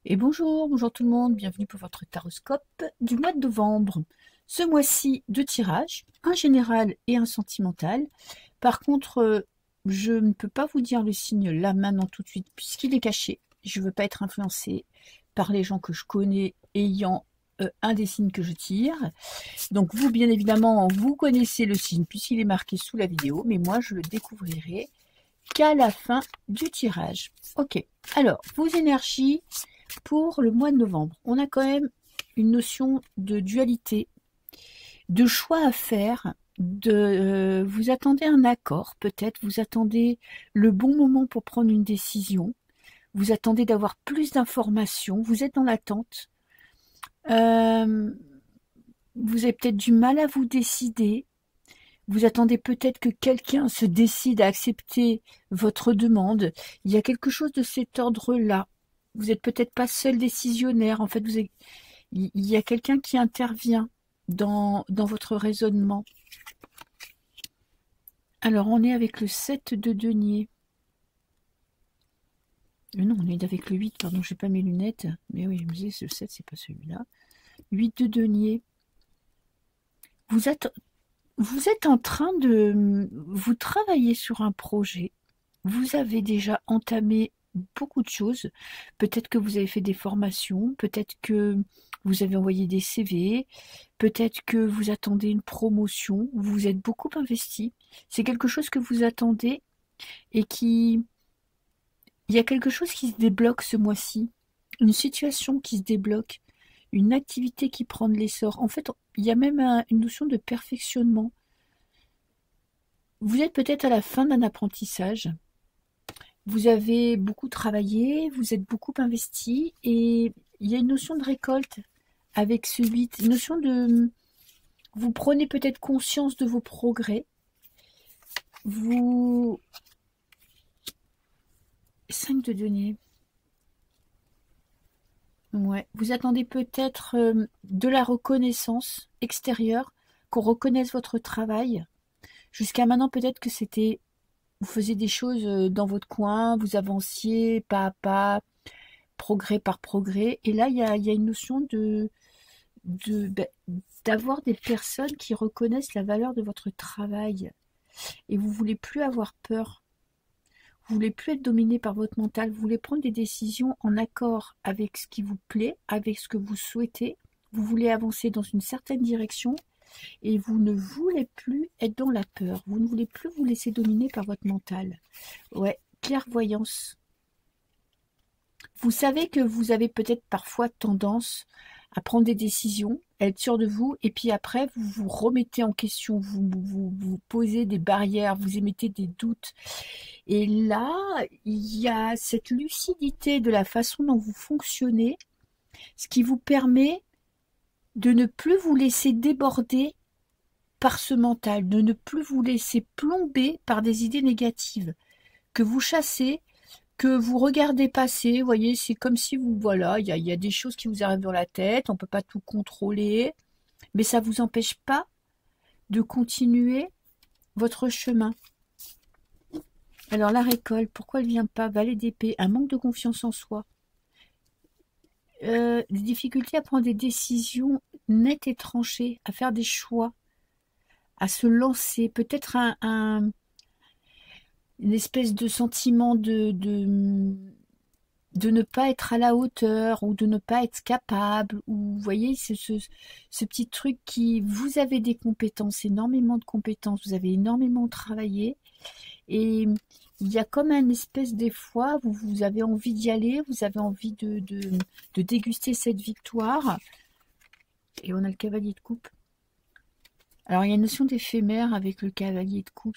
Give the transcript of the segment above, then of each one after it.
Et bonjour, bonjour tout le monde, bienvenue pour votre taroscope du mois de novembre. Ce mois-ci, deux tirages, un général et un sentimental. Par contre, je ne peux pas vous dire le signe là maintenant tout de suite puisqu'il est caché. Je ne veux pas être influencée par les gens que je connais ayant un des signes que je tire. Donc vous, bien évidemment, vous connaissez le signe puisqu'il est marqué sous la vidéo, mais moi je le découvrirai qu'à la fin du tirage. Ok, alors vos énergies pour le mois de novembre. On a quand même une notion de dualité, de choix à faire, vous attendez un accord, peut-être, vous attendez le bon moment pour prendre une décision, vous attendez d'avoir plus d'informations, vous êtes dans l'attente, euh, vous avez peut-être du mal à vous décider, vous attendez peut-être que quelqu'un se décide à accepter votre demande. Il y a quelque chose de cet ordre-là. Vous n'êtes peut-être pas seul décisionnaire. En fait, il y a quelqu'un qui intervient dans votre raisonnement. Alors, on est avec le 7 de denier. Non, on est avec le 8, pardon, je n'ai pas mes lunettes. Mais oui, je me disais, le 7, c'est pas celui-là. 8 de denier. Vous êtes, vous êtes en train de... Vous travaillez sur un projet. Vous avez déjà entamé beaucoup de choses. Peut-être que vous avez fait des formations, peut-être que vous avez envoyé des CV, peut-être que vous attendez une promotion, vous vous êtes beaucoup investi. C'est quelque chose que vous attendez et qui... Il y a quelque chose qui se débloque ce mois-ci, une situation qui se débloque, une activité qui prend de l'essor. En fait, il y a même une notion de perfectionnement. Vous êtes peut-être à la fin d'un apprentissage. Vous avez beaucoup travaillé, vous êtes beaucoup investi et il y a une notion de récolte avec ce 8, une notion de... Vous prenez peut-être conscience de vos progrès. Vous... 5 de denier. Ouais. Vous attendez peut-être de la reconnaissance extérieure, qu'on reconnaisse votre travail. Jusqu'à maintenant, peut-être que c'était... Vous faisiez des choses dans votre coin, vous avanciez pas à pas, progrès par progrès. Et là, il y a une notion de d'avoir des personnes qui reconnaissent la valeur de votre travail. Et vous voulez plus avoir peur. Vous voulez plus être dominé par votre mental. Vous voulez prendre des décisions en accord avec ce qui vous plaît, avec ce que vous souhaitez. Vous voulez avancer dans une certaine direction et vous ne voulez plus être dans la peur. Vous ne voulez plus vous laisser dominer par votre mental. Ouais, clairvoyance. Vous savez que vous avez peut-être parfois tendance à prendre des décisions, à être sûr de vous, et puis après, vous vous remettez en question, vous posez des barrières, vous émettez des doutes. Et là, il y a cette lucidité de la façon dont vous fonctionnez, ce qui vous permet de ne plus vous laisser déborder par ce mental, de ne plus vous laisser plomber par des idées négatives que vous chassez, que vous regardez passer. Vous voyez, c'est comme si vous, voilà, il y a des choses qui vous arrivent dans la tête, on ne peut pas tout contrôler, mais ça ne vous empêche pas de continuer votre chemin. Alors la récolte, pourquoi elle ne vient pas? Valet d'épée, un manque de confiance en soi. Des difficultés à prendre des décisions nettes et tranchées, à faire des choix, à se lancer. Peut-être une espèce de sentiment de ne pas être à la hauteur ou de ne pas être capable. Ou vous voyez, ce petit truc qui... Vous avez des compétences, énormément de compétences, vous avez énormément travaillé. Et il y a comme un espèce des fois, vous avez envie d'y aller, vous avez envie de déguster cette victoire. Et on a le cavalier de coupe. Alors il y a une notion d'éphémère avec le cavalier de coupe.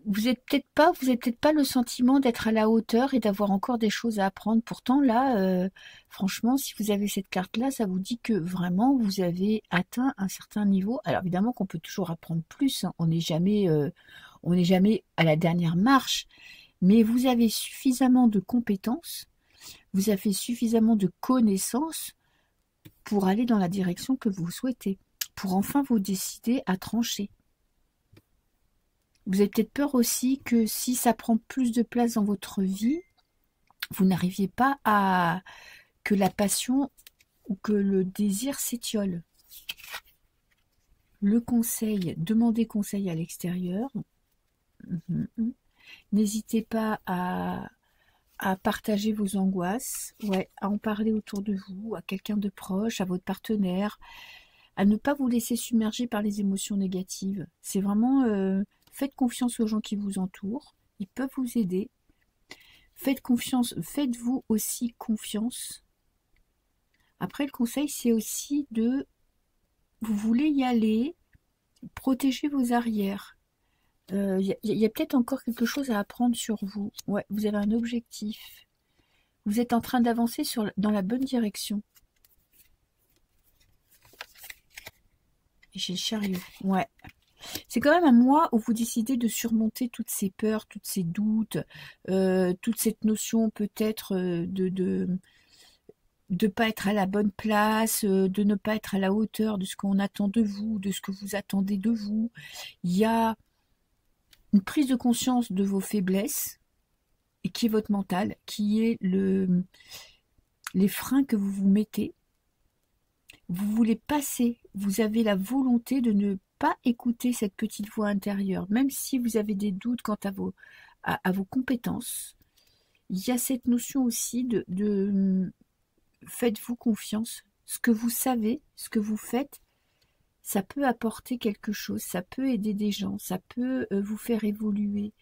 Vous avez peut-être pas le sentiment d'être à la hauteur et d'avoir encore des choses à apprendre. Pourtant là, franchement, si vous avez cette carte-là, ça vous dit que vraiment vous avez atteint un certain niveau. Alors évidemment qu'on peut toujours apprendre plus, hein. On n'est jamais à la dernière marche, mais vous avez suffisamment de compétences, vous avez suffisamment de connaissances pour aller dans la direction que vous souhaitez, pour enfin vous décider à trancher. Vous avez peut-être peur aussi que si ça prend plus de place dans votre vie, vous n'arriviez pas à que la passion ou que le désir s'étiole. Le conseil, demandez conseil à l'extérieur. N'hésitez pas à partager vos angoisses, ouais, à en parler autour de vous, à quelqu'un de proche, à votre partenaire, à ne pas vous laisser submerger par les émotions négatives. C'est vraiment, faites confiance aux gens qui vous entourent, ils peuvent vous aider. Faites-vous aussi confiance. Après, le conseil, c'est aussi vous voulez y aller, protégez vos arrières. Y a peut-être encore quelque chose à apprendre sur vous. Ouais, vous avez un objectif. Vous êtes en train d'avancer dans la bonne direction. Et j'ai le chariot. Ouais. C'est quand même un mois où vous décidez de surmonter toutes ces peurs, toutes ces doutes, toute cette notion peut-être de pas être à la bonne place, de ne pas être à la hauteur de ce qu'on attend de vous, de ce que vous attendez de vous. Il y a une prise de conscience de vos faiblesses, et qui est votre mental, qui est les freins que vous vous mettez. Vous voulez passer, vous avez la volonté de ne pas écouter cette petite voix intérieure, même si vous avez des doutes quant à vos compétences. Il y a cette notion aussi de faites-vous confiance. Ce que vous savez, ce que vous faites, ça peut apporter quelque chose, ça peut aider des gens, ça peut vous faire évoluer,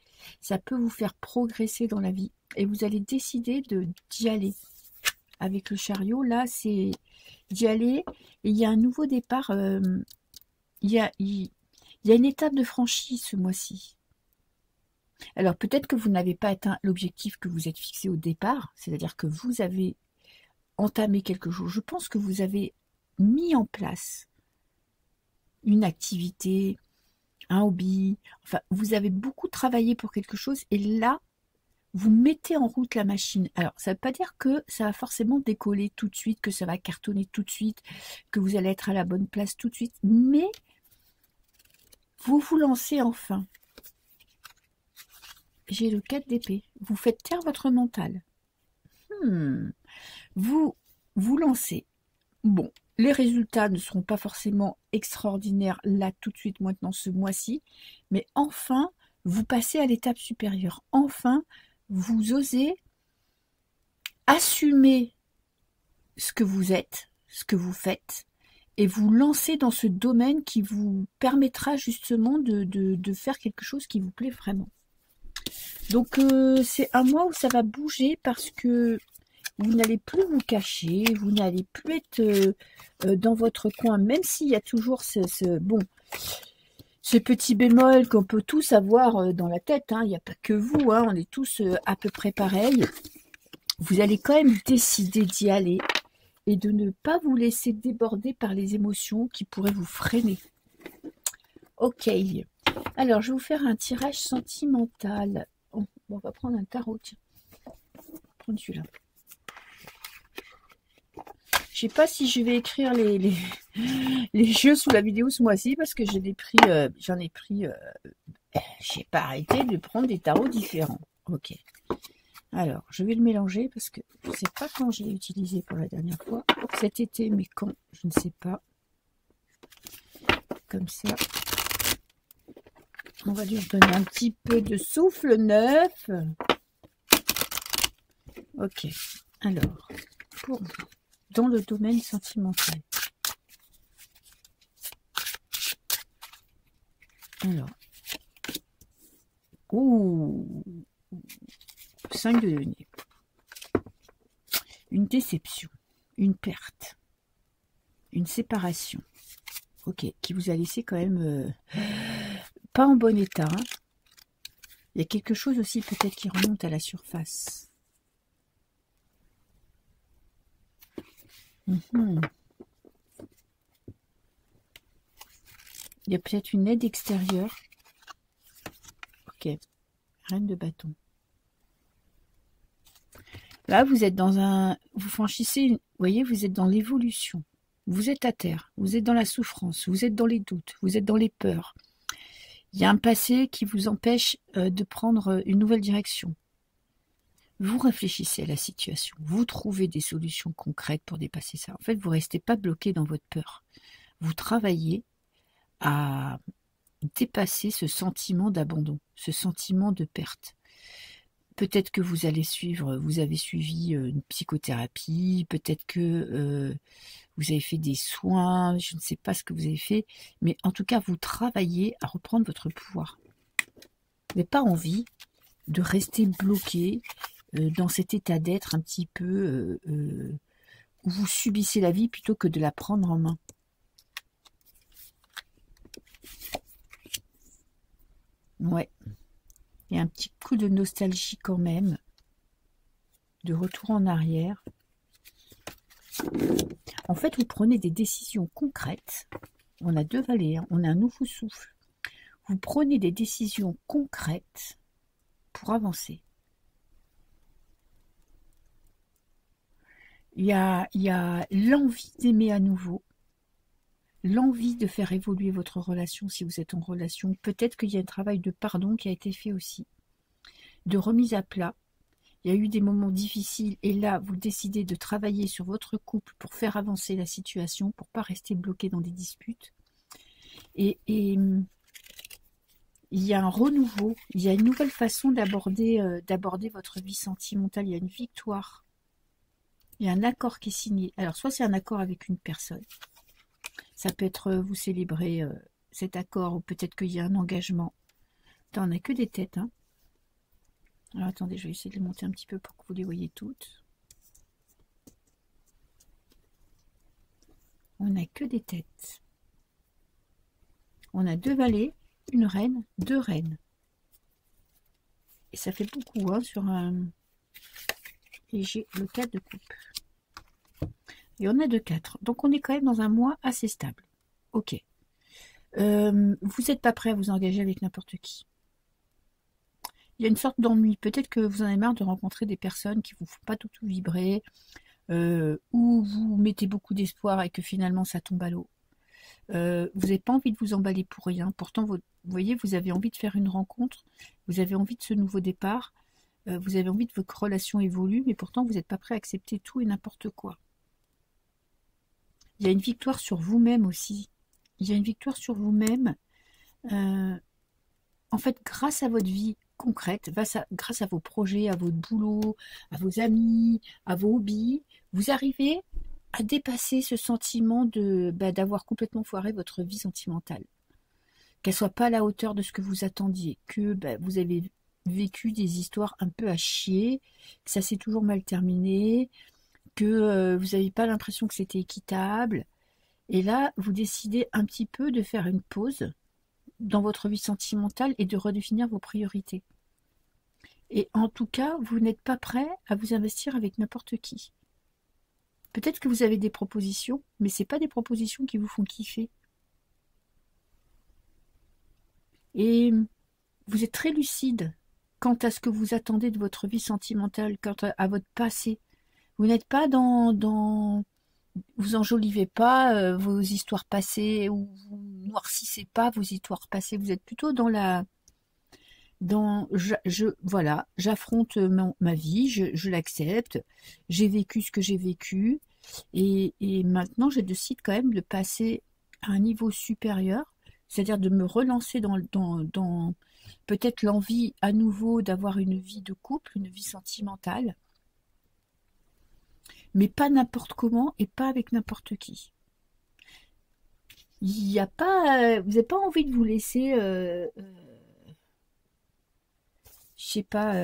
ça peut vous faire progresser dans la vie. Et vous allez décider d'y aller. Avec le chariot, là, c'est d'y aller. Et il y a un nouveau départ. Il y a une étape de franchie ce mois-ci. Alors, peut-être que vous n'avez pas atteint l'objectif que vous êtes fixé au départ. C'est-à-dire que vous avez entamé quelque chose. Je pense que vous avez mis en place une activité, un hobby. Enfin, vous avez beaucoup travaillé pour quelque chose. Et là, vous mettez en route la machine. Alors, ça ne veut pas dire que ça va forcément décoller tout de suite, que ça va cartonner tout de suite, que vous allez être à la bonne place tout de suite, mais vous vous lancez enfin. J'ai le 4 d'épée. Vous faites taire votre mental. Vous vous lancez. Bon, les résultats ne seront pas forcément extraordinaires là tout de suite maintenant ce mois-ci, mais enfin, vous passez à l'étape supérieure. Enfin, vous osez assumer ce que vous êtes, ce que vous faites, et vous lancer dans ce domaine qui vous permettra justement de faire quelque chose qui vous plaît vraiment. Donc c'est un mois où ça va bouger parce que vous n'allez plus vous cacher, vous n'allez plus être dans votre coin, même s'il y a toujours ce petit bémol qu'on peut tous avoir dans la tête, hein. Il n'y a pas que vous, hein, on est tous à peu près pareils. Vous allez quand même décider d'y aller et de ne pas vous laisser déborder par les émotions qui pourraient vous freiner. Ok, alors je vais vous faire un tirage sentimental. Oh, on va prendre un tarot, tiens. On va prendre celui-là. Je sais pas si je vais écrire les jeux sous la vidéo ce mois-ci parce que j'en ai pris, j'ai pas arrêté de prendre des tarots différents. Ok. Alors, je vais le mélanger parce que je ne sais pas quand je l'ai utilisé pour la dernière fois. Cet été, mais quand, je ne sais pas. Comme ça. On va lui redonner un petit peu de souffle neuf. Ok. Alors, pour vous, dans le domaine sentimental. Alors. Ouh. 5 de denier. Une déception. Une perte. Une séparation. Ok. Qui vous a laissé quand même pas en bon état. Hein. Il y a quelque chose aussi peut-être qui remonte à la surface. Il y a peut-être une aide extérieure. Ok. Reine de bâton. Là, vous êtes vous franchissez, vous voyez, vous êtes dans l'évolution. Vous êtes à terre, vous êtes dans la souffrance, vous êtes dans les doutes, vous êtes dans les peurs. Il y a un passé qui vous empêche de prendre une nouvelle direction. vous réfléchissez à la situation, vous trouvez des solutions concrètes pour dépasser ça. En fait, vous ne restez pas bloqué dans votre peur. Vous travaillez à dépasser ce sentiment d'abandon, ce sentiment de perte. Peut-être que vous avez suivi une psychothérapie, peut-être que vous avez fait des soins, je ne sais pas ce que vous avez fait, mais en tout cas, vous travaillez à reprendre votre pouvoir. Vous n'avez pas envie de rester bloqué dans cet état d'être un petit peu où vous subissez la vie plutôt que de la prendre en main. Ouais. Il y a un petit coup de nostalgie quand même, de retour en arrière. En fait, vous prenez des décisions concrètes. On a 2 valets, hein, on a un nouveau souffle. Vous prenez des décisions concrètes pour avancer. Il y a l'envie d'aimer à nouveau, l'envie de faire évoluer votre relation si vous êtes en relation. Peut-être qu'il y a un travail de pardon qui a été fait aussi, de remise à plat. Il y a eu des moments difficiles et là, vous décidez de travailler sur votre couple pour faire avancer la situation, pour ne pas rester bloqué dans des disputes. Et il y a un renouveau, il y a une nouvelle façon d'aborder votre vie sentimentale, il y a une victoire. Il y a un accord qui est signé. Alors, soit c'est un accord avec une personne. Ça peut être vous célébrez cet accord ou peut-être qu'il y a un engagement. Attends, on n'a que des têtes. Hein. Alors, attendez, je vais essayer de les monter un petit peu pour que vous les voyez toutes. On n'a que des têtes. On a 2 valets, une reine, 2 reines. Et ça fait beaucoup hein, sur un... Et j'ai le 4 de coupe. Et on a 2 4. Donc on est quand même dans un mois assez stable. Ok. Vous n'êtes pas prêt à vous engager avec n'importe qui. Il y a une sorte d'ennui. Peut-être que vous en avez marre de rencontrer des personnes qui ne vous font pas du tout vibrer, ou vous mettez beaucoup d'espoir et que finalement ça tombe à l'eau. Vous n'avez pas envie de vous emballer pour rien. Pourtant, vous voyez, vous avez envie de faire une rencontre, vous avez envie de ce nouveau départ, vous avez envie de que votre relation évolue, mais pourtant vous n'êtes pas prêt à accepter tout et n'importe quoi. Il y a une victoire sur vous-même aussi. Il y a une victoire sur vous-même. En fait, grâce à votre vie concrète, grâce à vos projets, à votre boulot, à vos amis, à vos hobbies, vous arrivez à dépasser ce sentiment d'avoir complètement foiré votre vie sentimentale. Qu'elle soit pas à la hauteur de ce que vous attendiez, que vous avez vécu des histoires un peu à chier, que ça s'est toujours mal terminé, que vous n'avez pas l'impression que c'était équitable. Et là, vous décidez un petit peu de faire une pause dans votre vie sentimentale et de redéfinir vos priorités. Et en tout cas, vous n'êtes pas prêt à vous investir avec n'importe qui. Peut-être que vous avez des propositions, mais ce n'est pas des propositions qui vous font kiffer. Et vous êtes très lucide quant à ce que vous attendez de votre vie sentimentale, quant à votre passé. Vous n'êtes pas vous enjolivez pas vos histoires passées ou vous noircissez pas vos histoires passées. Vous êtes plutôt voilà, j'affronte ma vie, je l'accepte, j'ai vécu ce que j'ai vécu et maintenant je décide quand même de passer à un niveau supérieur, c'est-à-dire de me relancer dans peut-être l'envie à nouveau d'avoir une vie de couple, une vie sentimentale, mais pas n'importe comment et pas avec n'importe qui. Il y a pas, vous n'avez pas envie de vous laisser, je sais pas,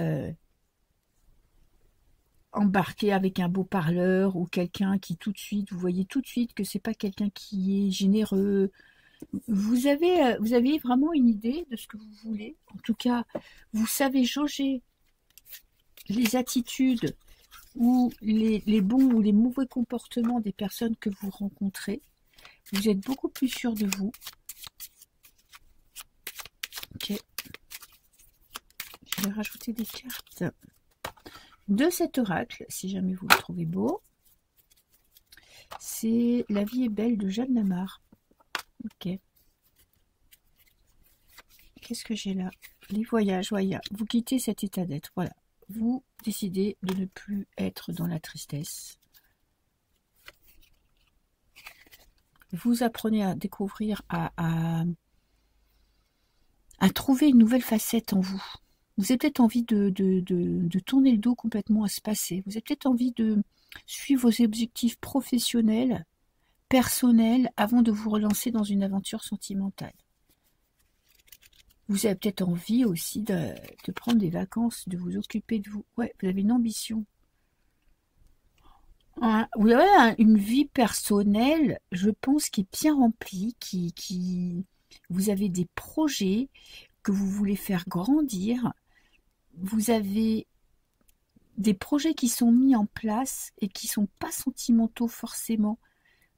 embarquer avec un beau parleur ou quelqu'un qui tout de suite, vous voyez tout de suite que c'est pas quelqu'un qui est généreux. Vous avez vraiment une idée de ce que vous voulez. En tout cas, vous savez jauger les attitudes ou les bons ou les mauvais comportements des personnes que vous rencontrez. Vous êtes beaucoup plus sûr de vous. Ok. Je vais rajouter des cartes de cet oracle, si jamais vous le trouvez beau. C'est La vie est belle de Jeanne Lamar. Ok. Qu'est-ce que j'ai là? Les voyages, voilà. Vous quittez cet état d'être. Voilà. vous décidez de ne plus être dans la tristesse. Vous apprenez à découvrir, à trouver une nouvelle facette en vous. Vous avez peut-être envie de tourner le dos complètement à ce passé. Vous avez peut-être envie de suivre vos objectifs professionnels, personnels, avant de vous relancer dans une aventure sentimentale. Vous avez peut-être envie aussi de prendre des vacances, de vous occuper de vous. Ouais, vous avez une ambition. Vous avez une vie personnelle, je pense, qui est bien remplie, vous avez des projets que vous voulez faire grandir. Vous avez des projets qui sont mis en place et qui sont pas sentimentaux forcément,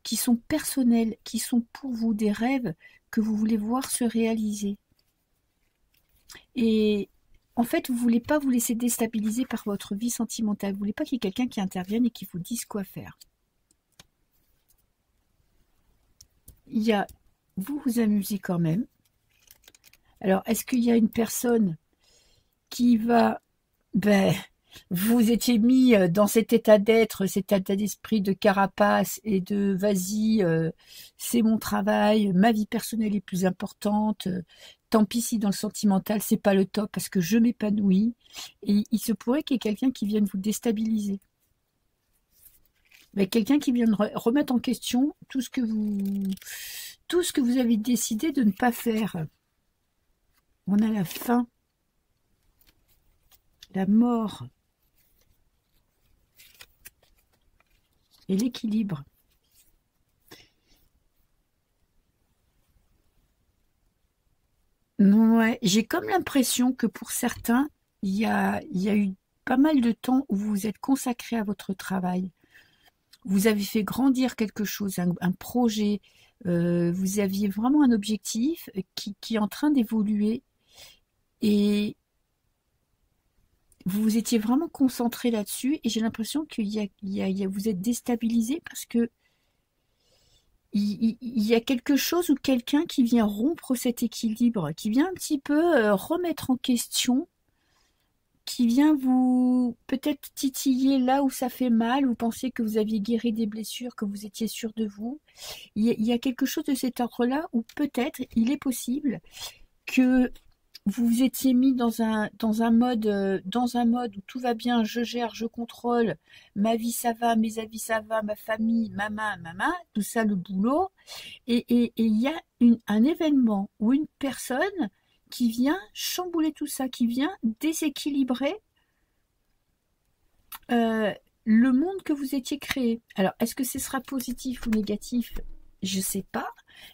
qui sont personnels, qui sont pour vous des rêves que vous voulez voir se réaliser. Et en fait, vous voulez pas vous laisser déstabiliser par votre vie sentimentale. Vous voulez pas qu'il y ait quelqu'un qui intervienne et qui vous dise quoi faire. Vous vous amusez quand même. Alors, est-ce qu'il y a une personne qui va... vous étiez mis dans cet état d'être, cet état d'esprit de carapace et de vas-y, c'est mon travail, ma vie personnelle est plus importante, tant pis si dans le sentimental c'est pas le top parce que je m'épanouis. Et il se pourrait qu'il y ait quelqu'un qui vienne vous déstabiliser. Mais quelqu'un qui vienne remettre en question tout ce que vous avez décidé de ne pas faire. On a la faim, la mort et l'équilibre. Ouais, j'ai comme l'impression que pour certains, il y a eu pas mal de temps où vous vous êtes consacré à votre travail. Vous avez fait grandir quelque chose, un projet, vous aviez vraiment un objectif qui est en train d'évoluer et vous étiez vraiment concentré là-dessus et j'ai l'impression vous êtes déstabilisé parce que il y a quelque chose ou quelqu'un qui vient rompre cet équilibre, qui vient un petit peu remettre en question, qui vient vous peut-être titiller là où ça fait mal, vous pensiez que vous aviez guéri des blessures, que vous étiez sûr de vous. Il y a quelque chose de cet ordre-là où peut-être il est possible que vous vous étiez mis dans un mode où tout va bien, je gère, je contrôle, ma vie ça va, mes avis ça va, ma famille, maman, tout ça le boulot, et il y a un événement ou une personne qui vient chambouler tout ça, qui vient déséquilibrer le monde que vous étiez créé. Alors, est-ce que ce sera positif ou négatif? Je sais pas,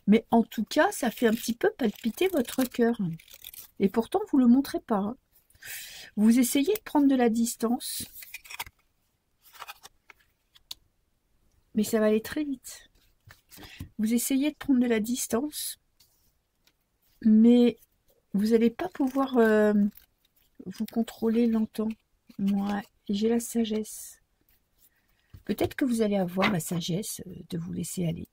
mais en tout cas, ça fait un petit peu palpiter votre cœur. Et pourtant, vous ne le montrez pas. Hein. Vous essayez de prendre de la distance, mais ça va aller très vite. Vous essayez de prendre de la distance, mais vous n'allez pas pouvoir vous contrôler longtemps. Moi, j'ai la sagesse. Peut-être que vous allez avoir la sagesse de vous laisser aller.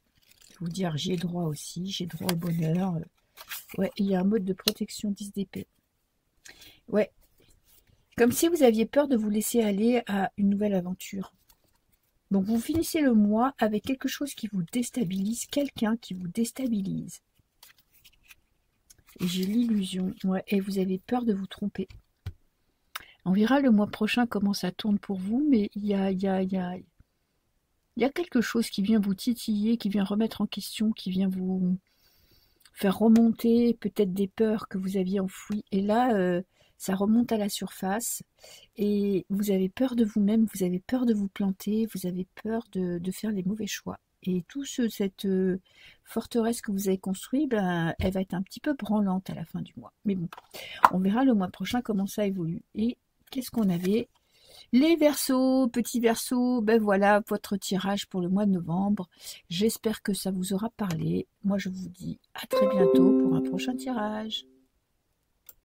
Vous dire, j'ai droit aussi, j'ai droit au bonheur. Ouais, il y a un mode de protection 10 d'épée. Ouais, comme si vous aviez peur de vous laisser aller à une nouvelle aventure. Donc vous finissez le mois avec quelque chose qui vous déstabilise, quelqu'un qui vous déstabilise. Et j'ai l'illusion, ouais, et vous avez peur de vous tromper. On verra le mois prochain comment ça tourne pour vous, mais il y a quelque chose qui vient vous titiller, qui vient remettre en question, qui vient vous faire remonter peut-être des peurs que vous aviez enfouies. Et là, ça remonte à la surface et vous avez peur de vous-même, vous avez peur de vous planter, vous avez peur de faire les mauvais choix. Et toute cette forteresse que vous avez construite, elle va être un petit peu branlante à la fin du mois. Mais bon, on verra le mois prochain comment ça évolue. Et qu'est-ce qu'on avait? Les Verseaux, petits Verseaux, ben voilà votre tirage pour le mois de novembre. J'espère que ça vous aura parlé. Moi, je vous dis à très bientôt pour un prochain tirage.